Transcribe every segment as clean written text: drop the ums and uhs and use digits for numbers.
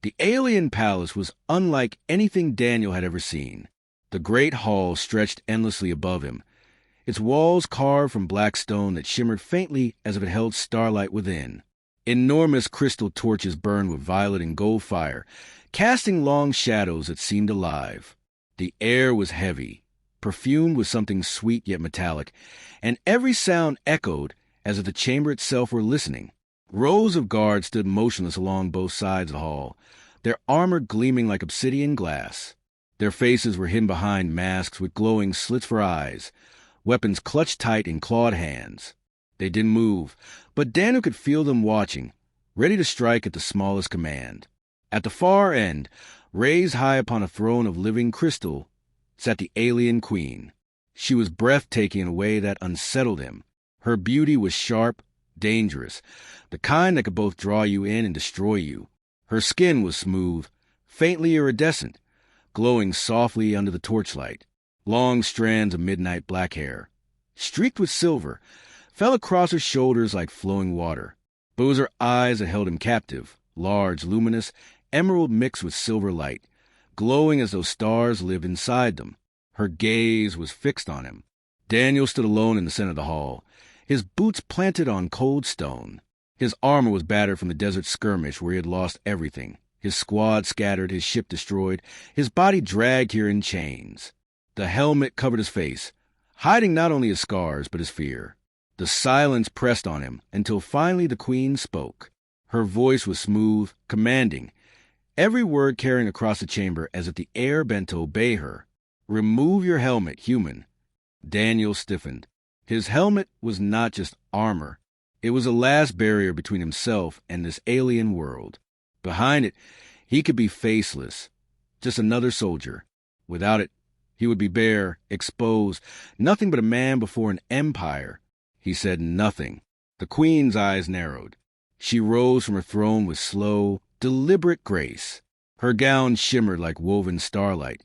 The alien palace was unlike anything Daniel had ever seen. The great hall stretched endlessly above him, its walls carved from black stone that shimmered faintly as if it held starlight within. Enormous crystal torches burned with violet and gold fire, casting long shadows that seemed alive. The air was heavy, perfumed with something sweet yet metallic, and every sound echoed as if the chamber itself were listening. Rows of guards stood motionless along both sides of the hall, their armor gleaming like obsidian glass. Their faces were hidden behind masks with glowing slits for eyes, weapons clutched tight in clawed hands. They didn't move, but Daniel could feel them watching, ready to strike at the smallest command. At the far end, raised high upon a throne of living crystal, sat the alien queen. She was breathtaking in a way that unsettled him. Her beauty was sharp, dangerous, the kind that could both draw you in and destroy you. Her skin was smooth, faintly iridescent, glowing softly under the torchlight. Long strands of midnight black hair, streaked with silver, fell across her shoulders like flowing water. But it was her eyes that held him captive, large, luminous, emerald mixed with silver light, glowing as though stars lived inside them. Her gaze was fixed on him. Daniel stood alone in the center of the hall, his boots planted on cold stone. His armor was battered from the desert skirmish where he had lost everything. His squad scattered, his ship destroyed, his body dragged here in chains. The helmet covered his face, hiding not only his scars but his fear. The silence pressed on him until finally the queen spoke. Her voice was smooth, commanding, every word carrying across the chamber as if the air bent to obey her. "Remove your helmet, human." Daniel stiffened. His helmet was not just armor. It was a last barrier between himself and this alien world. Behind it, he could be faceless, just another soldier. Without it, he would be bare, exposed, nothing but a man before an empire. He said nothing. The queen's eyes narrowed. She rose from her throne with slow, deliberate grace. Her gown shimmered like woven starlight,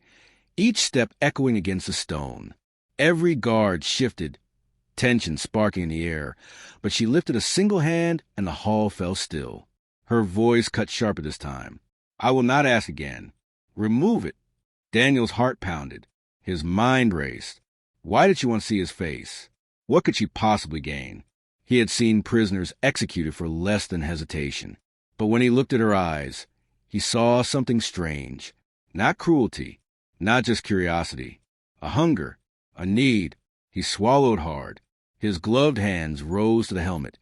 each step echoing against the stone. Every guard shifted, tension sparking in the air, but she lifted a single hand and the hall fell still. Her voice cut sharper this time. "I will not ask again. Remove it." Daniel's heart pounded. His mind raced. Why did she want to see his face? What could she possibly gain? He had seen prisoners executed for less than hesitation. But when he looked at her eyes, he saw something strange. Not cruelty, not just curiosity. A hunger, a need. He swallowed hard. His gloved hands rose to the helmet,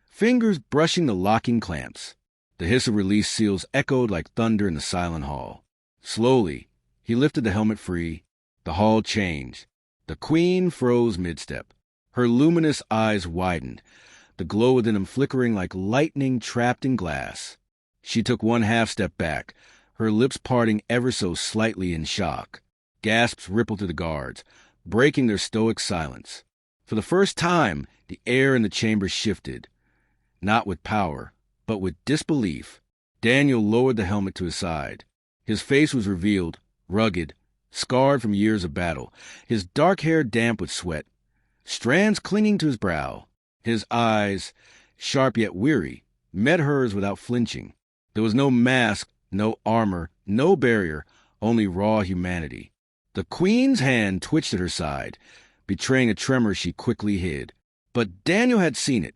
fingers brushing the locking clamps. The hiss of release seals echoed like thunder in the silent hall. Slowly, he lifted the helmet free. The hall changed. The queen froze mid-step. Her luminous eyes widened, the glow within them flickering like lightning trapped in glass. She took one half-step back, her lips parting ever so slightly in shock. Gasps rippled through the guards, breaking their stoic silence. For the first time, the air in the chamber shifted, not with power, but with disbelief. Daniel lowered the helmet to his side. His face was revealed, rugged, scarred from years of battle, his dark hair damp with sweat, strands clinging to his brow. His eyes, sharp yet weary, met hers without flinching. There was no mask, no armor, no barrier, only raw humanity. The queen's hand twitched at her side, betraying a tremor she quickly hid. But Daniel had seen it,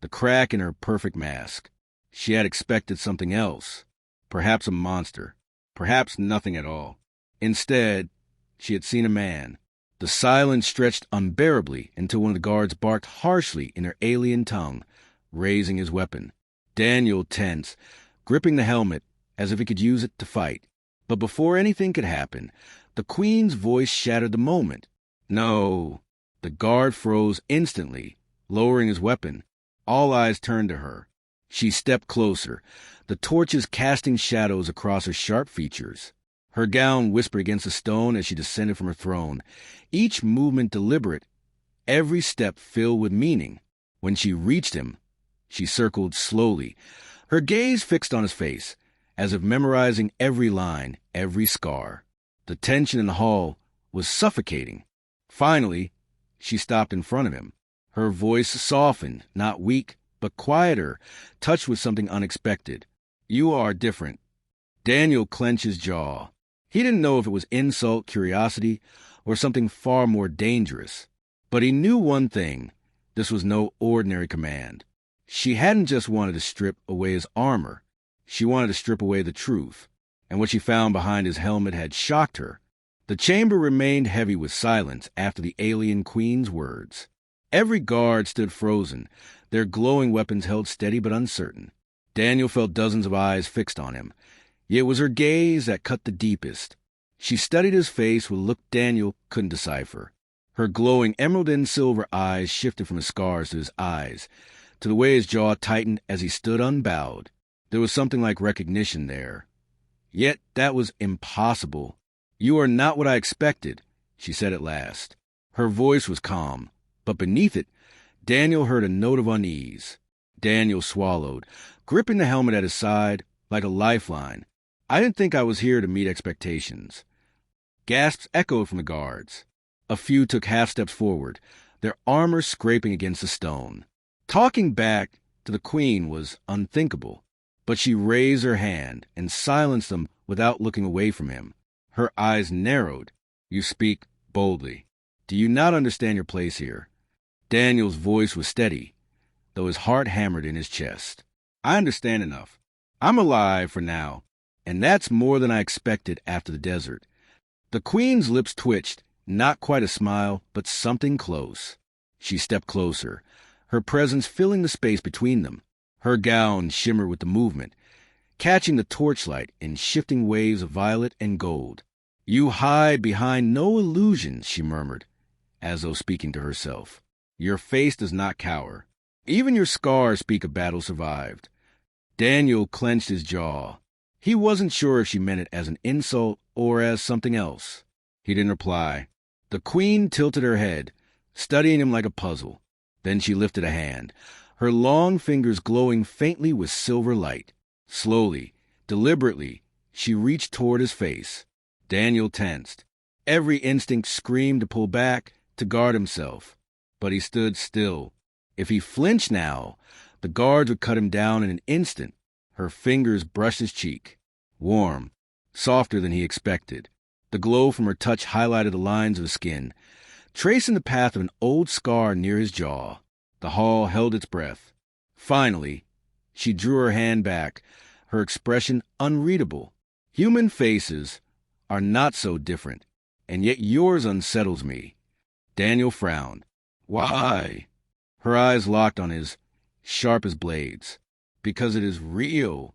the crack in her perfect mask. She had expected something else, perhaps a monster, perhaps nothing at all. Instead, she had seen a man. The silence stretched unbearably until one of the guards barked harshly in their alien tongue, raising his weapon. Daniel tensed, gripping the helmet as if he could use it to fight. But before anything could happen, the queen's voice shattered the moment. "No." The guard froze instantly, lowering his weapon. All eyes turned to her. She stepped closer, the torches casting shadows across her sharp features. Her gown whispered against the stone as she descended from her throne, each movement deliberate, every step filled with meaning. When she reached him, she circled slowly, her gaze fixed on his face, as if memorizing every line, every scar. The tension in the hall was suffocating. Finally, she stopped in front of him. Her voice softened, not weak, but quieter, touched with something unexpected. "You are different. Daniel clenched his jaw. He didn't know if it was insult, curiosity, or something far more dangerous. But he knew one thing. This was no ordinary command. She hadn't just wanted to strip away his armor. She wanted to strip away the truth. And what she found behind his helmet had shocked her. The chamber remained heavy with silence after the alien queen's words. Every guard stood frozen, their glowing weapons held steady but uncertain. Daniel felt dozens of eyes fixed on him. Yet it was her gaze that cut the deepest. She studied his face with a look Daniel couldn't decipher. Her glowing emerald and silver eyes shifted from his scars to his eyes, to the way his jaw tightened as he stood unbowed. There was something like recognition there. Yet that was impossible. "You are not what I expected," she said at last. Her voice was calm, but beneath it, Daniel heard a note of unease. Daniel swallowed, gripping the helmet at his side like a lifeline. "I didn't think I was here to meet expectations." Gasps echoed from the guards. A few took half steps forward, their armor scraping against the stone. Talking back to the queen was unthinkable, but she raised her hand and silenced them without looking away from him. Her eyes narrowed. "You speak boldly. Do you not understand your place here?" Daniel's voice was steady, though his heart hammered in his chest. "I understand enough. I'm alive for now, and that's more than I expected after the desert." The queen's lips twitched, not quite a smile, but something close. She stepped closer, her presence filling the space between them. Her gown shimmered with the movement, catching the torchlight in shifting waves of violet and gold. "You hide behind no illusions," she murmured, as though speaking to herself. "Your face does not cower. Even your scars speak of battle survived." Daniel clenched his jaw. He wasn't sure if she meant it as an insult or as something else. He didn't reply. The queen tilted her head, studying him like a puzzle. Then she lifted a hand, her long fingers glowing faintly with silver light. Slowly, deliberately, she reached toward his face. Daniel tensed. Every instinct screamed to pull back, to guard himself. But he stood still. If he flinched now, the guards would cut him down in an instant. Her fingers brushed his cheek. Warm, softer than he expected. The glow from her touch highlighted the lines of his skin, tracing the path of an old scar near his jaw. The hall held its breath. Finally, she drew her hand back, her expression unreadable. "Human faces are not so different, and yet yours unsettles me." Daniel frowned. "Why?" Her eyes locked on his, sharp as blades. "Because it is real."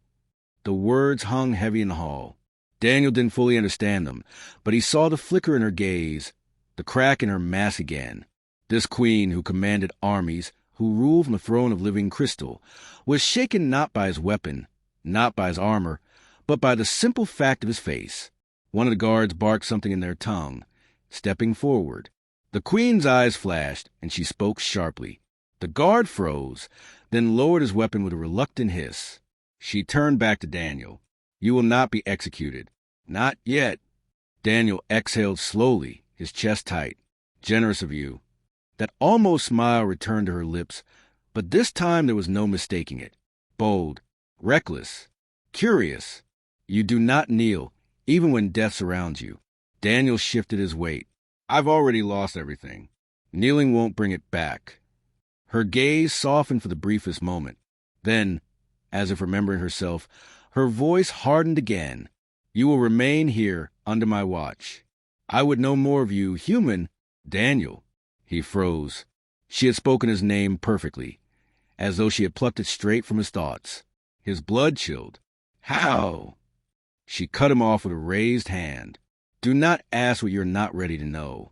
The words hung heavy in the hall. Daniel didn't fully understand them, but he saw the flicker in her gaze, the crack in her mask again. This queen who commanded armies, who ruled from the throne of living crystal, was shaken not by his weapon, not by his armor, but by the simple fact of his face. One of the guards barked something in their tongue, stepping forward. The queen's eyes flashed, and she spoke sharply. The guard froze, then lowered his weapon with a reluctant hiss. She turned back to Daniel. "You will not be executed." "Not yet." Daniel exhaled slowly, his chest tight. "Generous of you." That almost smile returned to her lips, but this time there was no mistaking it. Bold, reckless, curious. "You do not kneel, even when death surrounds you." Daniel shifted his weight. "I've already lost everything. Kneeling won't bring it back." Her gaze softened for the briefest moment. Then, as if remembering herself, her voice hardened again. "You will remain here under my watch. I would know more of you, human, Daniel." He froze. She had spoken his name perfectly, as though she had plucked it straight from his thoughts. His blood chilled. "How?" She cut him off with a raised hand. "Do not ask what you're not ready to know."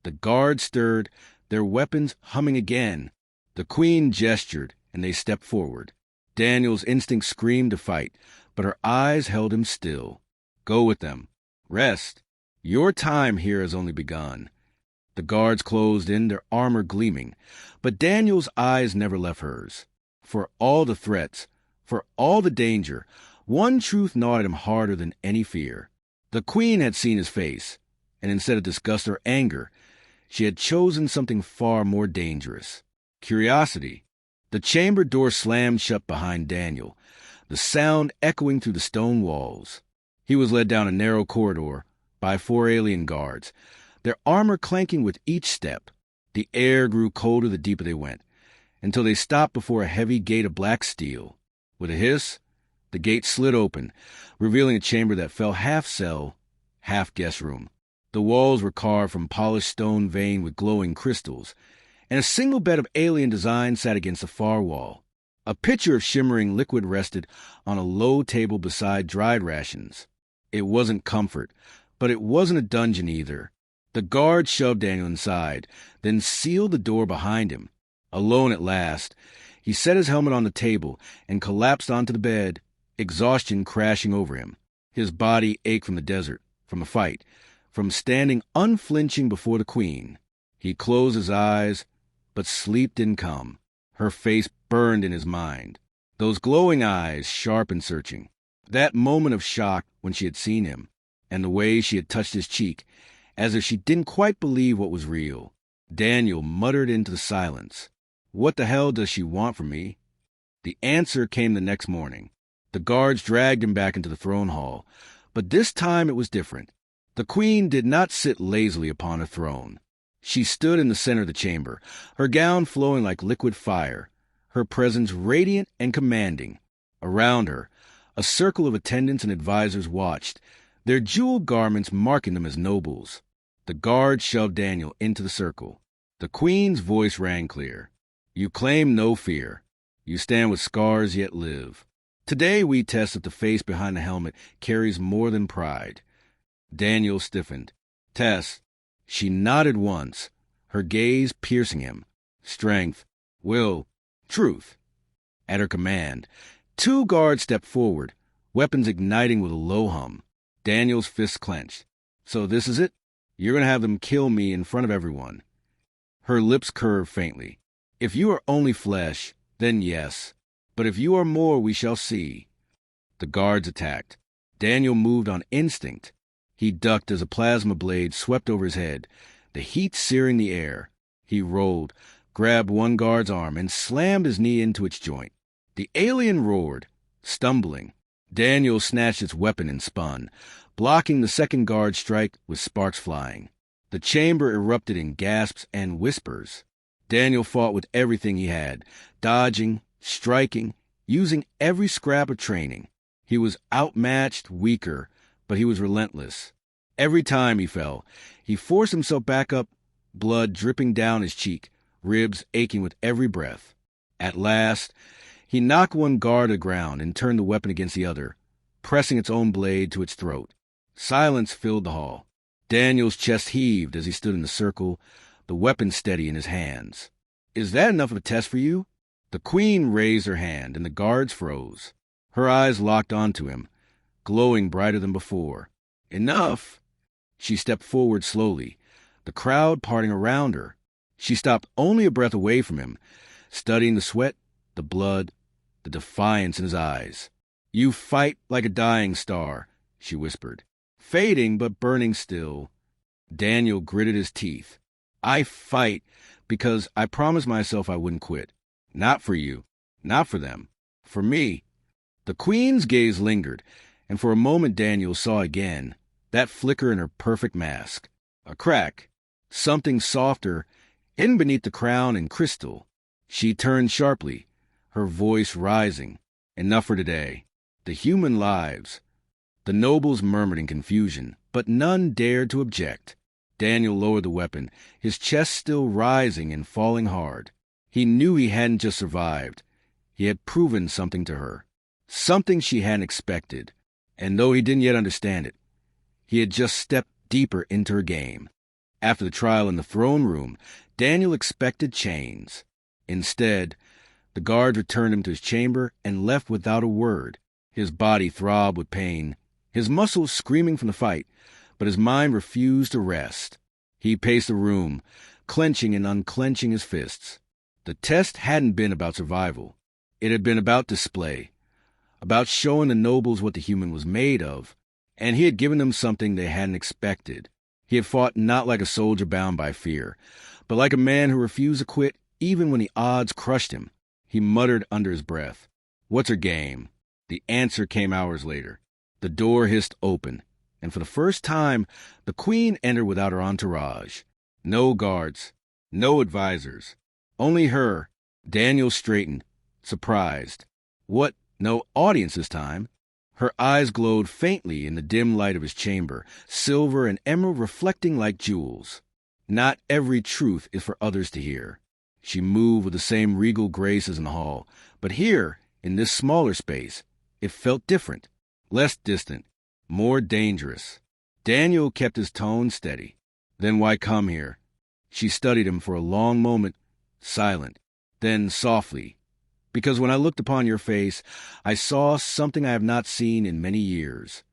The guards stirred, their weapons humming again. The queen gestured, and they stepped forward. Daniel's instinct screamed to fight, but her eyes held him still. "Go with them. Rest. Your time here has only begun." The guards closed in, their armor gleaming, but Daniel's eyes never left hers. For all the threats, for all the danger, one truth gnawed at him harder than any fear. The queen had seen his face, and instead of disgust or anger, she had chosen something far more dangerous. Curiosity. The chamber door slammed shut behind Daniel. the sound echoing through the stone walls. He was led down a narrow corridor by 4 alien guards, their armor clanking with each step. The air grew colder the deeper they went, until they stopped before a heavy gate of black steel. With a hiss, the gate slid open, revealing a chamber that felt half cell, half guest room. The walls were carved from polished stone veined with glowing crystals, and a single bed of alien design sat against the far wall. A pitcher of shimmering liquid rested on a low table beside dried rations. It wasn't comfort, but it wasn't a dungeon either. The guard shoved Daniel inside, then sealed the door behind him. Alone at last, he set his helmet on the table and collapsed onto the bed, exhaustion crashing over him. His body ached from the desert, from the fight, from standing unflinching before the queen. He closed his eyes, but sleep didn't come. Her face burned in his mind. Those glowing eyes, sharp and searching. That moment of shock when she had seen him, and the way she had touched his cheek, as if she didn't quite believe what was real. Daniel muttered into the silence, "What the hell does she want from me?" The answer came the next morning. The guards dragged him back into the throne hall, but this time it was different. The queen did not sit lazily upon a throne. She stood in the center of the chamber, her gown flowing like liquid fire, her presence radiant and commanding. Around her, a circle of attendants and advisors watched, their jeweled garments marking them as nobles. The guard shoved Daniel into the circle. The queen's voice rang clear. "You claim no fear. You stand with scars yet live. Today we test if the face behind the helmet carries more than pride." Daniel stiffened. "Tess." She nodded once, her gaze piercing him. Strength, will, truth. At her command, 2 guards stepped forward, weapons igniting with a low hum. Daniel's fists clenched. "So this is it? You're going to have them kill me in front of everyone." Her lips curved faintly. "If you are only flesh, then yes. But if you are more, we shall see." The guards attacked. Daniel moved on instinct. He ducked as a plasma blade swept over his head, the heat searing the air. He rolled, grabbed one guard's arm, and slammed his knee into its joint. The alien roared, stumbling. Daniel snatched its weapon and spun, blocking the second guard's strike with sparks flying. The chamber erupted in gasps and whispers. Daniel fought with everything he had, dodging, striking, using every scrap of training. He was outmatched, weaker, but he was relentless. Every time he fell, he forced himself back up, blood dripping down his cheek, ribs aching with every breath. At last, he knocked one guard to the ground and turned the weapon against the other, pressing its own blade to its throat. Silence filled the hall. Daniel's chest heaved as he stood in the circle, the weapon steady in his hands. "Is that enough of a test for you?" The queen raised her hand, and the guards froze. Her eyes locked onto him, glowing brighter than before. "Enough!" She stepped forward slowly, the crowd parting around her. She stopped only a breath away from him, studying the sweat, the blood, the defiance in his eyes. "You fight like a dying star," she whispered. "Fading but burning still." Daniel gritted his teeth. "I fight because I promised myself I wouldn't quit. Not for you, not for them, for me." The queen's gaze lingered, and for a moment Daniel saw again that flicker in her perfect mask. A crack, something softer, hidden beneath the crown and crystal. She turned sharply, her voice rising. "Enough for today. The human lives." The nobles murmured in confusion, but none dared to object. Daniel lowered the weapon, his chest still rising and falling hard. He knew he hadn't just survived. He had proven something to her. Something she hadn't expected. And though he didn't yet understand it, he had just stepped deeper into her game. After the trial in the throne room, Daniel expected chains. Instead, the guard returned him to his chamber and left without a word. His body throbbed with pain, his muscles screaming from the fight, but his mind refused to rest. He paced the room, clenching and unclenching his fists. The test hadn't been about survival. It had been about display, about showing the nobles what the human was made of, and he had given them something they hadn't expected. He had fought not like a soldier bound by fear, but like a man who refused to quit even when the odds crushed him. He muttered under his breath, "What's her game?" The answer came hours later. The door hissed open, and for the first time, the queen entered without her entourage. No guards, no advisors, only her. Daniel straightened, surprised. What? No audience this time? Her eyes glowed faintly in the dim light of his chamber, silver and emerald reflecting like jewels. Not every truth is for others to hear. She moved with the same regal grace as in the hall, but here, in this smaller space, it felt different, less distant, more dangerous. Daniel kept his tone steady. Then why come here? She studied him for a long moment, silent, then softly. Because when I looked upon your face, I saw something I have not seen in many years.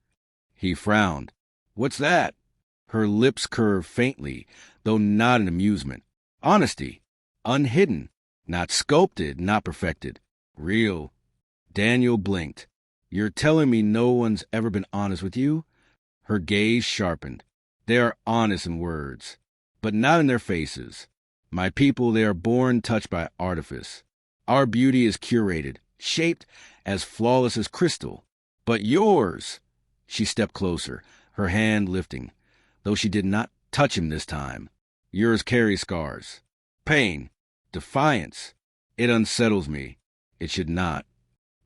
He frowned. What's that? Her lips curved faintly, though not in amusement. Honesty. Unhidden. Not sculpted, not perfected. Real. Daniel blinked. You're telling me no one's ever been honest with you? Her gaze sharpened. They are honest in words, but not in their faces. My people, they are born touched by artifice. Our beauty is curated, shaped as flawless as crystal. But yours! She stepped closer, her hand lifting, though she did not touch him this time. Yours carries scars. Pain. Defiance. It unsettles me. It should not.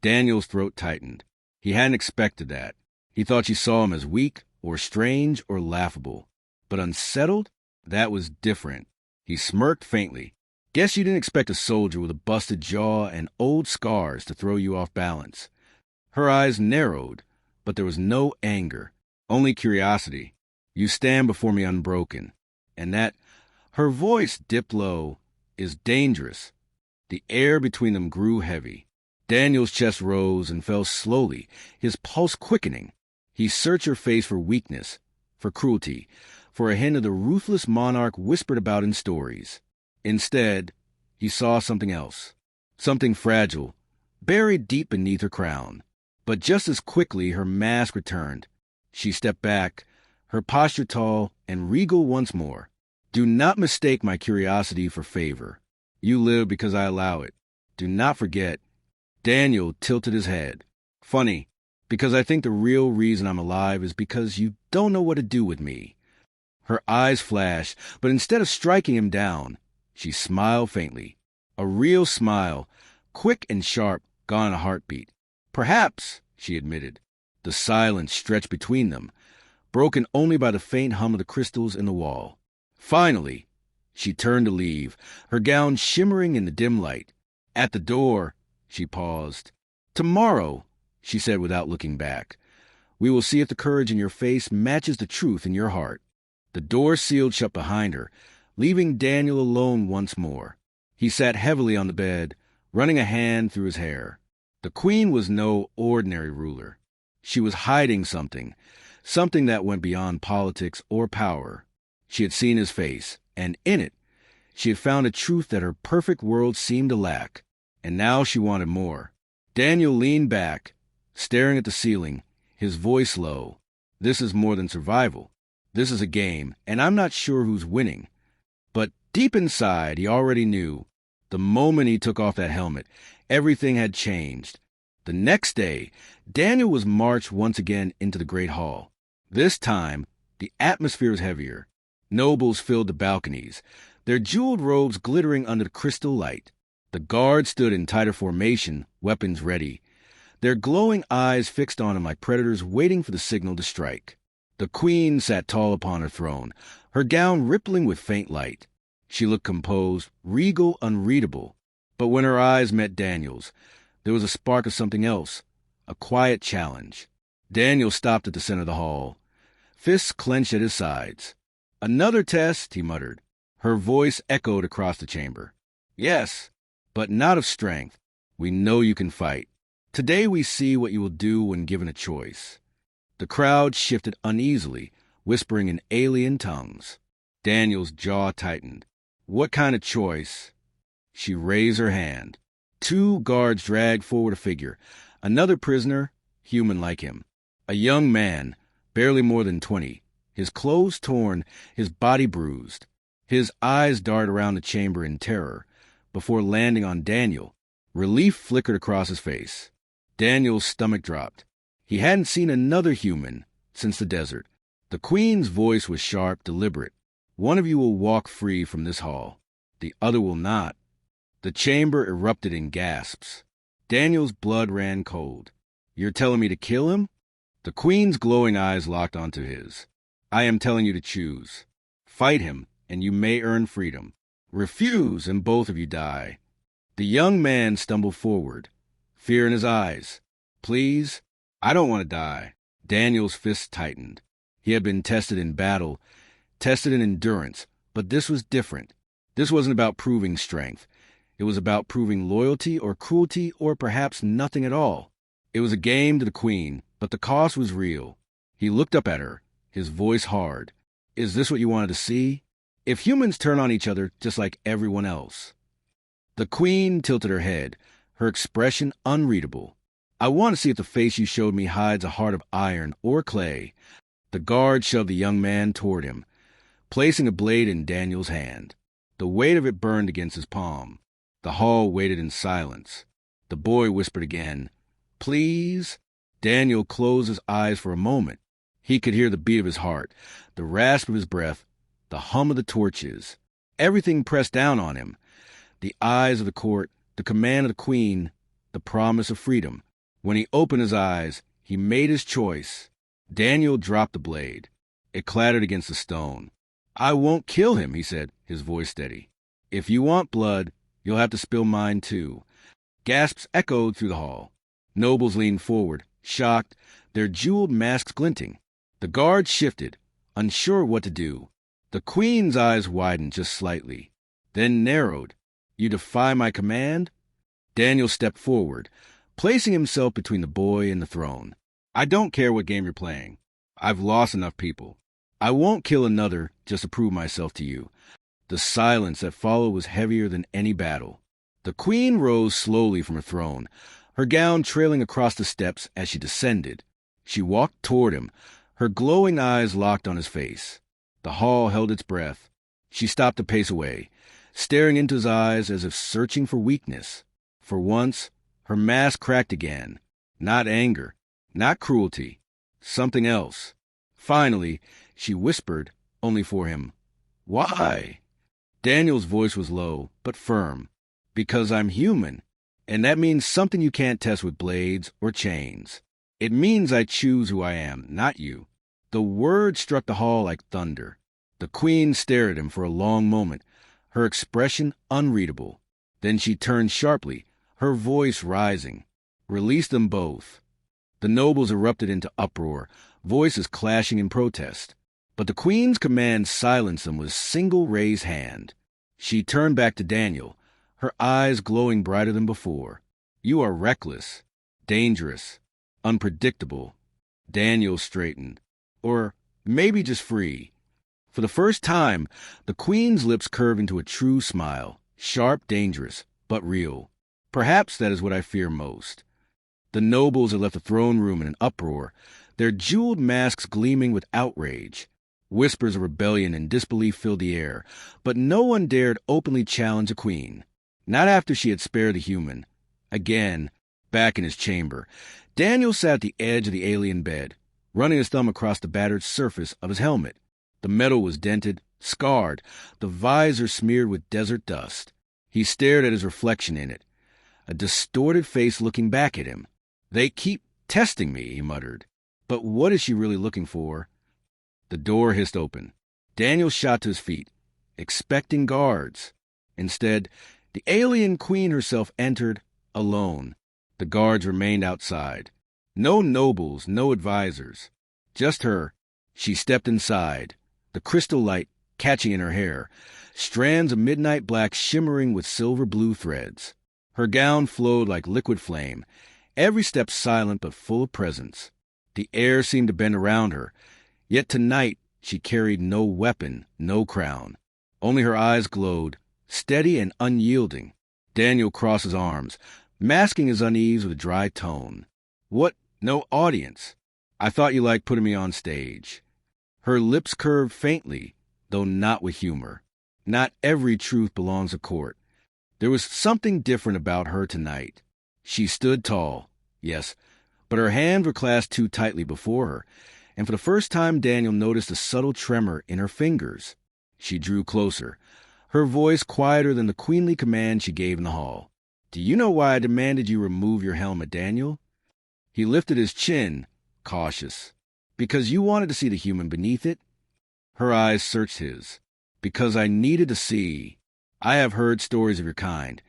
Daniel's throat tightened. He hadn't expected that. He thought she saw him as weak or strange or laughable. But unsettled? That was different. He smirked faintly. Guess you didn't expect a soldier with a busted jaw and old scars to throw you off balance. Her eyes narrowed, but there was no anger, only curiosity. You stand before me unbroken. And that, her voice dipped low, is dangerous. The air between them grew heavy. Daniel's chest rose and fell slowly, his pulse quickening. He searched her face for weakness, for cruelty, for a hint of the ruthless monarch whispered about in stories. Instead, he saw something else, something fragile, buried deep beneath her crown. But just as quickly her mask returned. She stepped back, her posture tall and regal once more. Do not mistake my curiosity for favor. You live because I allow it. Do not forget. Daniel tilted his head. Funny, because I think the real reason I'm alive is because you don't know what to do with me. Her eyes flashed, but instead of striking him down, she smiled faintly. A real smile, quick and sharp, gone in a heartbeat. Perhaps, she admitted. The silence stretched between them, broken only by the faint hum of the crystals in the wall. Finally, she turned to leave, her gown shimmering in the dim light. At the door, she paused. Tomorrow, she said without looking back, we will see if the courage in your face matches the truth in your heart. The door sealed shut behind her, leaving Daniel alone once more. He sat heavily on the bed, running a hand through his hair. The queen was no ordinary ruler. She was hiding something, something that went beyond politics or power. She had seen his face, and in it, she had found a truth that her perfect world seemed to lack. And now she wanted more. Daniel leaned back, staring at the ceiling, his voice low. This is more than survival. This is a game, and I'm not sure who's winning. But deep inside, he already knew. The moment he took off that helmet, everything had changed. The next day, Daniel was marched once again into the great hall. This time, the atmosphere was heavier. Nobles filled the balconies, their jeweled robes glittering under the crystal light. The guards stood in tighter formation, weapons ready, their glowing eyes fixed on him like predators waiting for the signal to strike. The queen sat tall upon her throne, her gown rippling with faint light. She looked composed, regal, unreadable. But when her eyes met Daniel's, there was a spark of something else, a quiet challenge. Daniel stopped at the center of the hall, fists clenched at his sides. Another test, he muttered. Her voice echoed across the chamber. Yes, but not of strength. We know you can fight. Today we see what you will do when given a choice. The crowd shifted uneasily, whispering in alien tongues. Daniel's jaw tightened. What kind of choice? She raised her hand. 2 guards dragged forward a figure, another prisoner, human like him. A young man, barely more than 20, his clothes torn, his body bruised. His eyes darted around the chamber in terror, before landing on Daniel. Relief flickered across his face. Daniel's stomach dropped. He hadn't seen another human since the desert. The queen's voice was sharp, deliberate. One of you will walk free from this hall. The other will not. The chamber erupted in gasps. Daniel's blood ran cold. You're telling me to kill him? The queen's glowing eyes locked onto his. I am telling you to choose. Fight him, and you may earn freedom. Refuse, and both of you die. The young man stumbled forward, fear in his eyes. Please? I don't want to die. Daniel's fists tightened. He had been tested in battle, tested in endurance, but this was different. This wasn't about proving strength. It was about proving loyalty or cruelty or perhaps nothing at all. It was a game to the queen, but the cost was real. He looked up at her, his voice hard. Is this what you wanted to see? If humans turn on each other just like everyone else. The queen tilted her head, her expression unreadable. I want to see if the face you showed me hides a heart of iron or clay. The guard shoved the young man toward him, placing a blade in Daniel's hand. The weight of it burned against his palm. The hall waited in silence. The boy whispered again, Please? Daniel closed his eyes for a moment. He could hear the beat of his heart, the rasp of his breath, the hum of the torches. Everything pressed down on him. The eyes of the court, the command of the queen, the promise of freedom. When he opened his eyes, he made his choice. Daniel dropped the blade. It clattered against the stone. I won't kill him, he said, his voice steady. If you want blood, you'll have to spill mine too. Gasps echoed through the hall. Nobles leaned forward, shocked, their jeweled masks glinting. The guards shifted, unsure what to do. The queen's eyes widened just slightly, then narrowed. You defy my command? Daniel stepped forward, placing himself between the boy and the throne. I don't care what game you're playing. I've lost enough people. I won't kill another just to prove myself to you. The silence that followed was heavier than any battle. The queen rose slowly from her throne, her gown trailing across the steps as she descended. She walked toward him, her glowing eyes locked on his face. The hall held its breath. She stopped a pace away, staring into his eyes as if searching for weakness. For once, her mask cracked again. Not anger, not cruelty, something else. Finally, she whispered, only for him, Why? Daniel's voice was low, but firm. Because I'm human, and that means something you can't test with blades or chains. It means I choose who I am, not you. The word struck the hall like thunder. The queen stared at him for a long moment, her expression unreadable. Then she turned sharply, her voice rising. Release them both. The nobles erupted into uproar, voices clashing in protest. But the queen's command silenced them with a single raised hand. She turned back to Daniel, her eyes glowing brighter than before. You are reckless, dangerous, unpredictable. Daniel straightened. Or maybe just free. For the first time, the queen's lips curved into a true smile, sharp, dangerous, but real. Perhaps that is what I fear most. The nobles had left the throne room in an uproar, their jeweled masks gleaming with outrage. Whispers of rebellion and disbelief filled the air, but no one dared openly challenge a queen. Not after she had spared the human. Again, back in his chamber, Daniel sat at the edge of the alien bed, running his thumb across the battered surface of his helmet. The metal was dented, scarred, the visor smeared with desert dust. He stared at his reflection in it, a distorted face looking back at him. They keep testing me, he muttered. But what is she really looking for? The door hissed open. Daniel shot to his feet, expecting guards. Instead, the alien queen herself entered, alone. The guards remained outside. No nobles, no advisors. Just her. She stepped inside, the crystal light catching in her hair, strands of midnight black shimmering with silver blue threads. Her gown flowed like liquid flame, every step silent but full of presence. The air seemed to bend around her, yet tonight she carried no weapon, no crown. Only her eyes glowed, steady and unyielding. Daniel crossed his arms, masking his unease with a dry tone. What? No audience? I thought you liked putting me on stage. Her lips curved faintly, though not with humor. Not every truth belongs to court. There was something different about her tonight. She stood tall, Yes, but her hands were clasped too tightly before her, and for the first time Daniel noticed a subtle tremor in her fingers. She drew closer, her voice quieter than the queenly command she gave in the hall. "Do you know why I demanded you remove your helmet, Daniel?" He lifted his chin, cautious. "Because you wanted to see the human beneath it?" Her eyes searched his. "Because I needed to see. I have heard stories of your kind.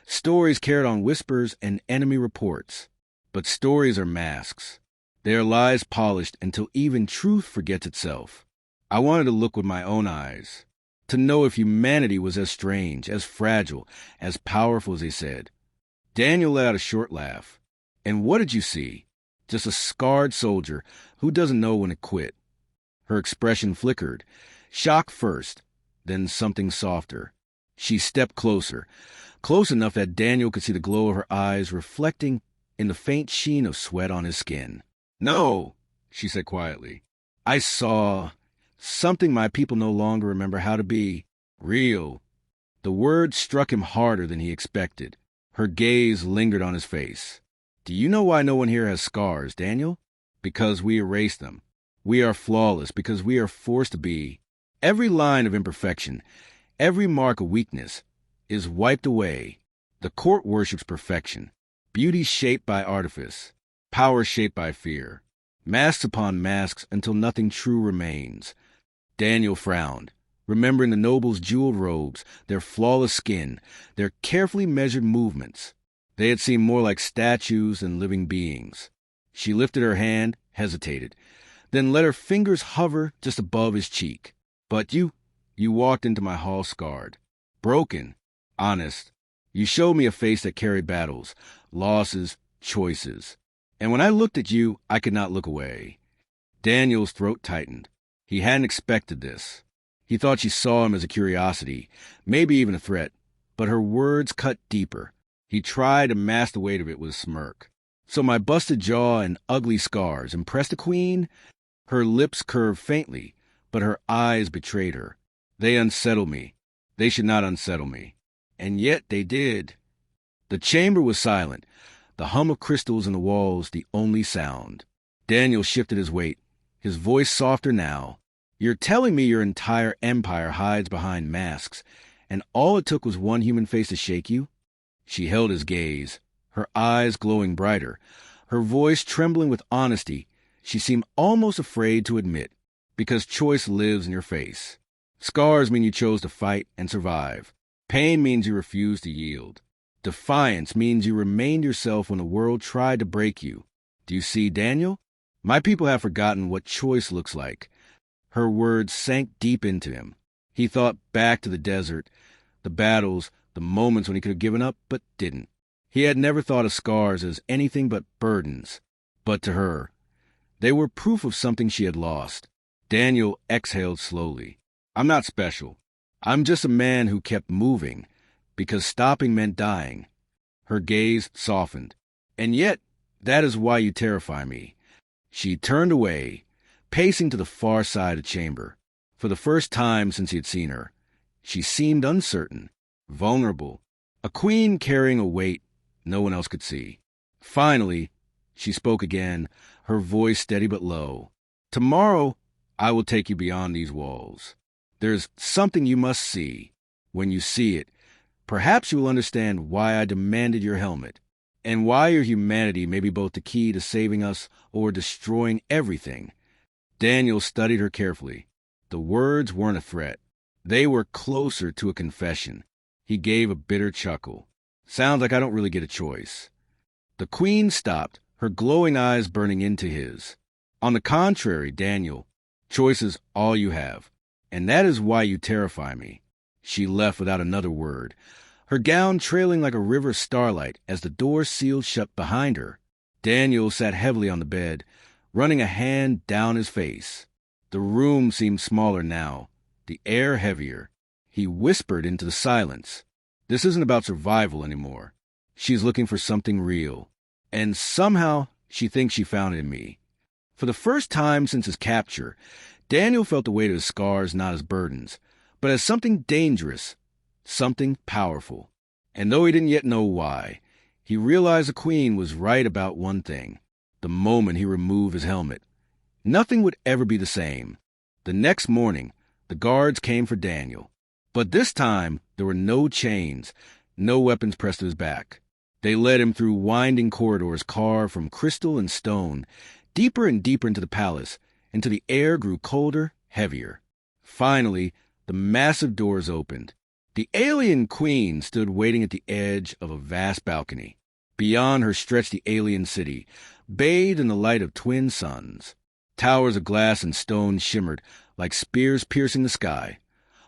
Stories carried on whispers and enemy reports. But stories are masks. They are lies polished until even truth forgets itself. I wanted to look with my own eyes, to know if humanity was as strange, as fragile, as powerful as they said." Daniel let out a short laugh. "And what did you see? Just a scarred soldier who doesn't know when to quit." Her expression flickered. Shock first, then something softer. She stepped closer, close enough that Daniel could see the glow of her eyes reflecting in the faint sheen of sweat on his skin. "No," she said quietly. "I saw something my people no longer remember how to be. Real." The word struck him harder than he expected. Her gaze lingered on his face. "Do you know why no one here has scars, Daniel? Because we erase them. We are flawless because we are forced to be. Every line of imperfection, every mark of weakness, is wiped away. The court worships perfection. Beauty shaped by artifice. Power shaped by fear. Masks upon masks until nothing true remains." Daniel frowned, remembering the nobles' jeweled robes, their flawless skin, their carefully measured movements. They had seemed more like statues than living beings. She lifted her hand, hesitated, then let her fingers hover just above his cheek. "But you walked into my hall scarred, broken, honest. You showed me a face that carried battles, losses, choices. And when I looked at you, I could not look away." Daniel's throat tightened. He hadn't expected this. He thought she saw him as a curiosity, maybe even a threat, but her words cut deeper. He tried to mask the weight of it with a smirk. "So my busted jaw and ugly scars impressed the queen?" Her lips curved faintly, but her eyes betrayed her. "They unsettled me. They should not unsettle me. And yet they did." The chamber was silent, the hum of crystals in the walls the only sound. Daniel shifted his weight, his voice softer now. "You're telling me your entire empire hides behind masks, and all it took was one human face to shake you?" She held his gaze, her eyes glowing brighter, her voice trembling with honesty she seemed almost afraid to admit. "Because choice lives in your face. Scars mean you chose to fight and survive. Pain means you refused to yield. Defiance means you remained yourself when the world tried to break you. Do you see, Daniel? My people have forgotten what choice looks like." Her words sank deep into him. He thought back to the desert, the battles, the moments when he could have given up, but didn't. He had never thought of scars as anything but burdens. But to her, they were proof of something she had lost. Daniel exhaled slowly. "I'm not special. I'm just a man who kept moving, because stopping meant dying." Her gaze softened. "And yet, that is why you terrify me." She turned away, pacing to the far side of the chamber. For the first time since he had seen her, she seemed uncertain, vulnerable, a queen carrying a weight no one else could see. Finally, she spoke again, her voice steady but low. "Tomorrow, I will take you beyond these walls. There's something you must see. When you see it, perhaps you will understand why I demanded your helmet, and why your humanity may be both the key to saving us or destroying everything." Daniel studied her carefully. The words weren't a threat. They were closer to a confession. He gave a bitter chuckle. "Sounds like I don't really get a choice." The queen stopped, her glowing eyes burning into his. "On the contrary, Daniel, choice is all you have. And that is why you terrify me." She left without another word, her gown trailing like a river of starlight as the door sealed shut behind her. Daniel sat heavily on the bed, running a hand down his face. The room seemed smaller now, the air heavier. He whispered into the silence. "This isn't about survival anymore. She's looking for something real. And somehow she thinks she found it in me." For the first time since his capture, Daniel felt the weight of his scars not as burdens, but as something dangerous, something powerful. And though he didn't yet know why, He realized the queen was right about one thing. The moment he removed his helmet, nothing would ever be the same. The next morning, the guards came for Daniel. But this time, there were no chains, no weapons pressed to his back. They led him through winding corridors carved from crystal and stone, deeper and deeper into the palace, until the air grew colder, heavier. Finally, the massive doors opened. The alien queen stood waiting at the edge of a vast balcony. Beyond her stretched the alien city, bathed in the light of twin suns. Towers of glass and stone shimmered like spears piercing the sky,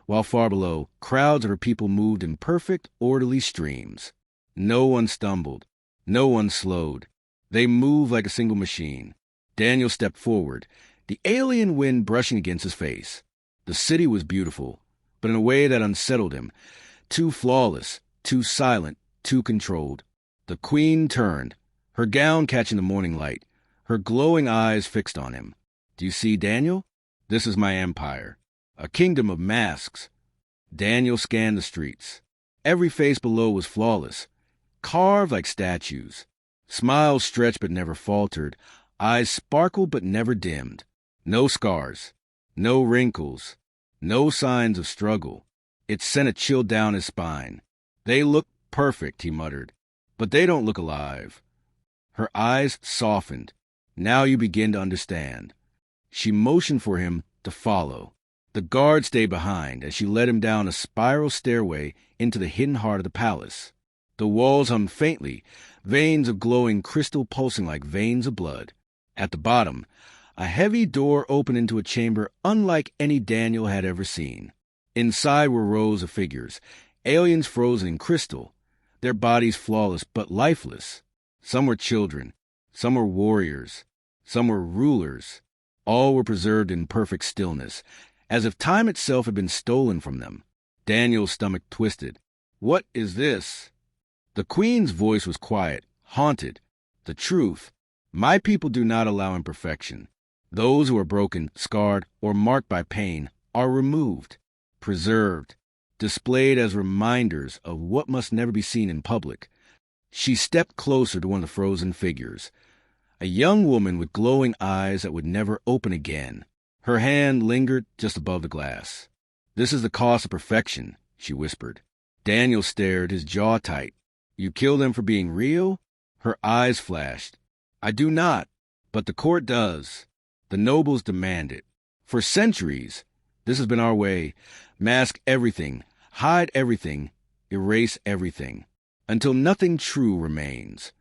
while far below, crowds of her people moved in perfect, orderly streams. No one stumbled. No one slowed. They moved like a single machine. Daniel stepped forward, the alien wind brushing against his face. The city was beautiful, but in a way that unsettled him. Too flawless, too silent, too controlled. The queen turned, her gown catching the morning light, her glowing eyes fixed on him. Do you see, Daniel? This is my empire, a kingdom of masks. Daniel scanned the streets. Every face below was flawless, carved like statues. Smiles stretched but never faltered, eyes sparkled but never dimmed. No scars, no wrinkles, no signs of struggle. It sent a chill down his spine. They look perfect, he muttered, but they don't look alive. Her eyes softened. Now you begin to understand. She motioned for him to follow. The guard stayed behind as she led him down a spiral stairway into the hidden heart of the palace. The walls hummed faintly, veins of glowing crystal pulsing like veins of blood. At the bottom, a heavy door opened into a chamber unlike any Daniel had ever seen. Inside were rows of figures, aliens frozen in crystal, their bodies flawless but lifeless. Some were children, some were warriors, some were rulers. All were preserved in perfect stillness, as if time itself had been stolen from them. Daniel's stomach twisted. What is this? The queen's voice was quiet, haunted. The truth. My people do not allow imperfection. Those who are broken, scarred, or marked by pain are removed, preserved, displayed as reminders of what must never be seen in public. She stepped closer to one of the frozen figures, a young woman with glowing eyes that would never open again. Her hand lingered just above the glass. This is the cost of perfection, she whispered. Daniel stared, his jaw tight. You kill them for being real? Her eyes flashed. I do not, but the court does. The nobles demand it. For centuries, this has been our way. Mask everything, hide everything, erase everything, until nothing true remains.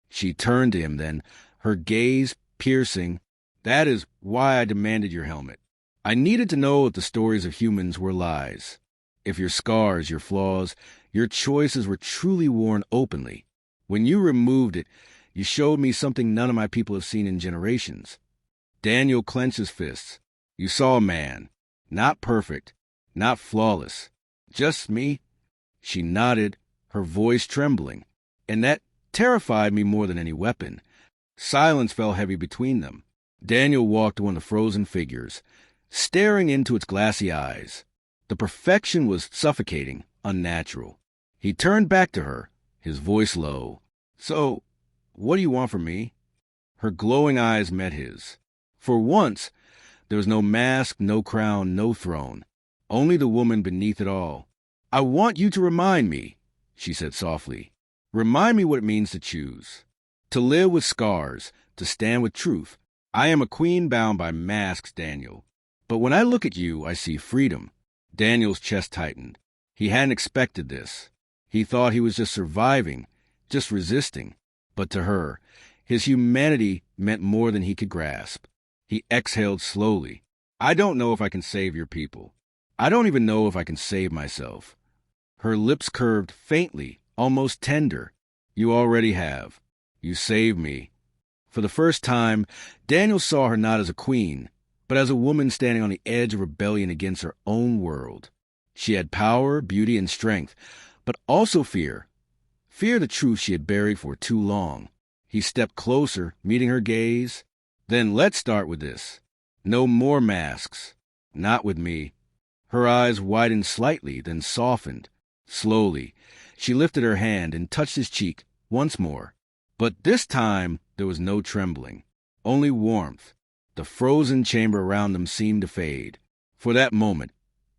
She turned to him then, her gaze piercing. That is why I demanded your helmet. I needed to know if the stories of humans were lies. If your scars, your flaws, your choices were truly worn openly. When you removed it, you showed me something none of my people have seen in generations. Daniel clenched his fists. You saw a man. Not perfect. Not flawless. Just me. She nodded, her voice trembling. And that terrified me more than any weapon. Silence fell heavy between them. Daniel walked to one of the frozen figures, staring into its glassy eyes. The perfection was suffocating, unnatural. He turned back to her, his voice low. So, what do you want from me? Her glowing eyes met his. For once, there was no mask, no crown, no throne. Only the woman beneath it all. I want you to remind me, she said softly. Remind me what it means to choose. To live with scars, to stand with truth. I am a queen bound by masks, Daniel. But when I look at you, I see freedom. Daniel's chest tightened. He hadn't expected this. He thought he was just surviving, just resisting. But to her, his humanity meant more than he could grasp. He exhaled slowly. I don't know if I can save your people. I don't even know if I can save myself. Her lips curved faintly, almost tender. You already have. You saved me. For the first time, Daniel saw her not as a queen, but as a woman standing on the edge of rebellion against her own world. She had power, beauty, and strength, but also fear. Fear the truth she had buried for too long. He stepped closer, meeting her gaze. Then let's start with this. No more masks. Not with me. Her eyes widened slightly, then softened. Slowly, she lifted her hand and touched his cheek, once more. But this time there was no trembling, only warmth. The frozen chamber around them seemed to fade. For that moment,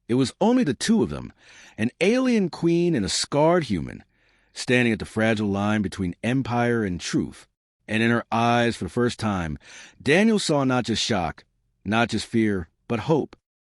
it was only the two of them, an alien queen and a scarred human, standing at the fragile line between empire and truth. And in her eyes, for the first time, Daniel saw not just shock, not just fear, but hope.